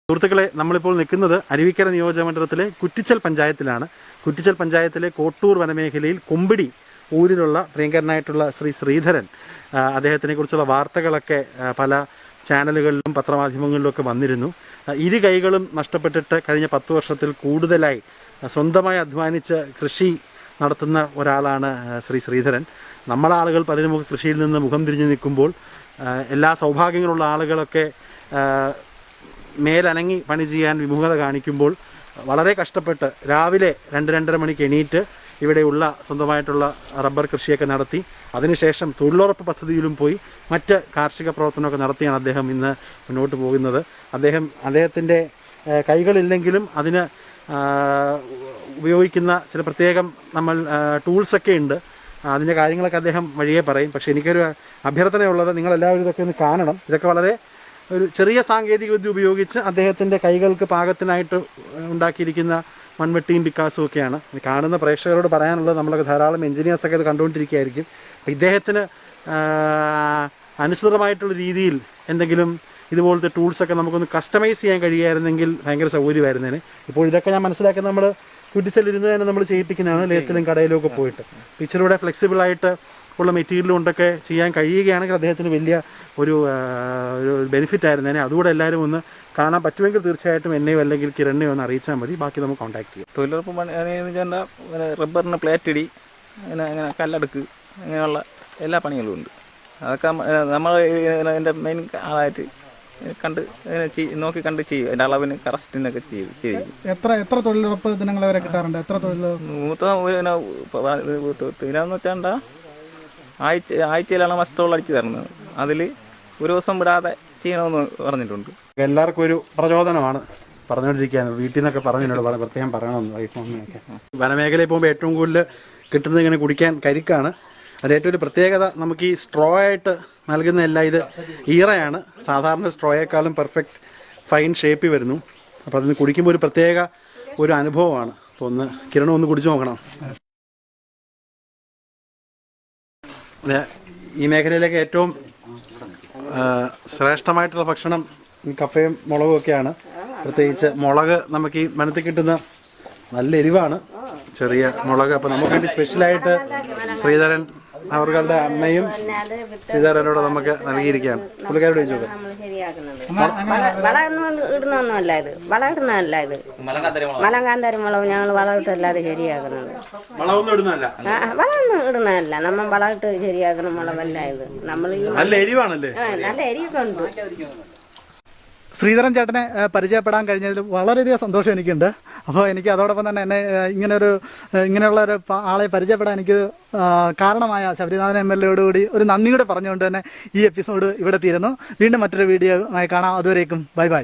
സുഹൃത്തുക്കളെ, നമ്മളിപ്പോൾ നിൽക്കുന്നത് അരുവിക്കര നിയോജകമണ്ഡലത്തിലെ കുറ്റിച്ചൽ പഞ്ചായത്തിലാണ്. കുറ്റിച്ചൽ പഞ്ചായത്തിലെ കോട്ടൂർ വനമേഖലയിൽ കൊമ്പിടി ഊരിലുള്ള പ്രിയങ്കരനായിട്ടുള്ള ശ്രീ ശ്രീധരൻ, അദ്ദേഹത്തിനെ കുറിച്ചുള്ള വാർത്തകളൊക്കെ പല ചാനലുകളിലും പത്രമാധ്യമങ്ങളിലുമൊക്കെ വന്നിരുന്നു. ഇരു കൈകളും നഷ്ടപ്പെട്ടിട്ട് കഴിഞ്ഞ 10 വർഷത്തിൽ കൂടുതലായി സ്വന്തമായി അധ്വാനിച്ച് കൃഷി നടത്തുന്ന ഒരാളാണ് ശ്രീ ശ്രീധരൻ. നമ്മളാളുകൾ പലരും കൃഷിയിൽ നിന്ന് മുഖം തിരിഞ്ഞു നിൽക്കുമ്പോൾ എല്ലാ സൗഭാഗ്യങ്ങളുള്ള ആളുകളൊക്കെ മേലനങ്ങി പണി ചെയ്യാൻ വിമുഖത കാണിക്കുമ്പോൾ വളരെ കഷ്ടപ്പെട്ട് രാവിലെ 2-2:30 മണിക്ക് എണീറ്റ് ഇവിടെയുള്ള സ്വന്തമായിട്ടുള്ള റബ്ബർ കൃഷിയൊക്കെ നടത്തി അതിനുശേഷം തൊഴിലുറപ്പ് പദ്ധതിയിലും പോയി മറ്റ് കാർഷിക പ്രവർത്തനമൊക്കെ നടത്തിയാണ് അദ്ദേഹം ഇന്ന് മുന്നോട്ട് പോകുന്നത്. അദ്ദേഹത്തിൻ്റെ കൈകളില്ലെങ്കിലും അതിന് ഉപയോഗിക്കുന്ന ചില പ്രത്യേകം ടൂൾസൊക്കെ ഉണ്ട്. അതിൻ്റെ കാര്യങ്ങളൊക്കെ അദ്ദേഹം വഴിയേ പറയും. പക്ഷേ എനിക്കൊരു അഭ്യർത്ഥനയുള്ളത്, നിങ്ങളെല്ലാവരും ഇതൊക്കെ ഒന്ന് കാണണം. ഇതൊക്കെ വളരെ ഒരു ചെറിയ സാങ്കേതികവിദ്യ ഉപയോഗിച്ച് അദ്ദേഹത്തിൻ്റെ കൈകൾക്ക് പാകത്തിനായിട്ട് ഉണ്ടാക്കിയിരിക്കുന്ന മൺവെട്ടിയും പിക്കാസും ഒക്കെയാണ്. കാണുന്ന പ്രേക്ഷകരോട് പറയാനുള്ളത്, നമ്മളൊക്കെ ധാരാളം എൻജിനീയേഴ്സൊക്കെ ഇത് കണ്ടുകൊണ്ടിരിക്കുകയായിരിക്കും. അപ്പോൾ ഇദ്ദേഹത്തിന് അനുസൃതമായിട്ടുള്ള രീതിയിൽ എന്തെങ്കിലും ഇതുപോലത്തെ ടൂൾസൊക്കെ നമുക്കൊന്ന് കസ്റ്റമൈസ് ചെയ്യാൻ കഴിയുമായിരുന്നെങ്കിൽ ഭയങ്കര സൗകര്യമായിരുന്നേനെ. ഇപ്പോൾ ഇതൊക്കെ ഞാൻ മനസ്സിലാക്കുന്നത് നമ്മൾ കുറ്റിച്ചലിരുന്ന് തന്നെ നമ്മൾ ചെയ്യിപ്പിക്കുന്നതാണ്, ലേത്തിലും കടയിലും ഒക്കെ പോയിട്ട്. ഇച്ചിലൂടെ ഫ്ലെക്സിബിളായിട്ട് ഉള്ള മെറ്റീരിയൽ കൊണ്ടൊക്കെ ചെയ്യാൻ കഴിയുകയാണെങ്കിൽ അദ്ദേഹത്തിന് വലിയ ഒരു ബെനിഫിറ്റ് ആയിരുന്നേനെ. അതുകൂടെ എല്ലാവരും ഒന്ന് കാണാൻ പറ്റുമെങ്കിൽ തീർച്ചയായിട്ടും എന്നെയോ അല്ലെങ്കിൽ കിരണിനെയോ ഒന്ന് അറിയിച്ചാൽ മതി. ബാക്കി നമുക്ക് കോൺടാക്ട് ചെയ്യാം. തൊഴിലുറപ്പ് പണി റബ്ബറിന് പ്ലേറ്റ് ഇടി, അങ്ങനെ കല്ലടുക്ക്, അങ്ങനെയുള്ള എല്ലാ പണികളും ഉണ്ട്. അതൊക്കെ നമ്മൾ എൻ്റെ മെയിൻ ആളായിട്ട് നോക്കി കണ്ട് ചെയ്യും. അതിൻ്റെ അളവിന് കറസ്റ്റിനൊക്കെ ചെയ്യും. എത്ര തൊഴിലുറപ്പ് ദിനങ്ങൾ വരെ കിട്ടാറുണ്ട്? എത്ര ഇതിനാന്ന് വെച്ചാൽ ആഴ്ചയിലാണ് മസ്റ്റോളം അടിച്ചു തരുന്നത്. അതിൽ ഒരു ദിവസം വിടാതെ ചെയ്യണമെന്ന് പറഞ്ഞിട്ടുണ്ട്. എല്ലാവർക്കും ഒരു പ്രചോദനമാണ് പറഞ്ഞുകൊണ്ടിരിക്കുകയാണ്. വീട്ടിൽ നിന്നൊക്കെ പറഞ്ഞിട്ടുണ്ട് പ്രത്യേകം പറയണമെന്ന് വൈഫോമൊക്കെ. വനമേഖലയിൽ പോകുമ്പോൾ ഏറ്റവും കൂടുതൽ കിട്ടുന്നത് ഇങ്ങനെ കുടിക്കാൻ കരിക്കാണ്. അത് ഏറ്റവും ഒരു പ്രത്യേകത, നമുക്ക് ഈ സ്ട്രോ ആയിട്ട് നൽകുന്നതല്ല, ഇത് ഈറയാണ്. സാധാരണ സ്ട്രോയേക്കാളും പെർഫെക്റ്റ് ഫൈൻ ഷേപ്പിൽ വരുന്നു. അപ്പോൾ അതിന് കുടിക്കുമ്പോൾ ഒരു പ്രത്യേക ഒരു അനുഭവമാണ്. അപ്പോൾ ഒന്ന് കിരണം ഒന്ന് കുടിച്ചു നോക്കണം. ഈ മേഖലയിലേക്ക് ഏറ്റവും ശ്രേഷ്ഠമായിട്ടുള്ള ഭക്ഷണം കപ്പയും മുളകും ഒക്കെയാണ്. പ്രത്യേകിച്ച് മുളക് നമുക്ക് ഈ വനത്തിൽ കിട്ടുന്ന നല്ല എരിവാണ്, ചെറിയ മുളക്. അപ്പോൾ നമുക്ക് വേണ്ടി സ്പെഷ്യലായിട്ട് ശ്രീധരൻ അവരുടെ അമ്മയും ശ്രീധരനോട് നമുക്ക് നൽകിയിരിക്കുകയാണ്. പുള്ളിക്കാരോട് ചോദിച്ചോളൂ. ഇടുന്നൊന്നുമല്ല ഇത്, വളം ഇടുന്നതല്ല ഇത്. മലങ്കാന്താരി മുളക് ഞങ്ങൾ വളമിട്ടല്ലാതെ ശരിയാക്കുന്നത്. വളമൊന്നും ഇടുന്നതല്ല, വളമൊന്നും ഇടുന്നതല്ല. നമ്മൾ വളമിട്ട് ശരിയാക്കുന്ന മുളകല്ല ഇത്. നമ്മൾ നല്ല എരിവാണല്ലേ? നല്ല എരിയൊക്കെ ഉണ്ട്. ശ്രീധരൻ ചേട്ടനെ പരിചയപ്പെടാൻ കഴിഞ്ഞതിൽ വളരെയധികം സന്തോഷം എനിക്കുണ്ട്. അപ്പോൾ എനിക്ക് അതോടൊപ്പം തന്നെ എന്നെ ഇങ്ങനെയുള്ള ഒരു ആളെ പരിചയപ്പെടാൻ എനിക്ക് കാരണമായ ശബരിനാഥൻ MLA കൂടി ഒരു നന്ദിയോടെ പറഞ്ഞുകൊണ്ട് തന്നെ ഈ എപ്പിസോഡ് ഇവിടെ തീരുന്നു. വീണ്ടും മറ്റൊരു വീഡിയോ ആയി കാണാം. അതുവരേക്കും ബൈ ബൈ.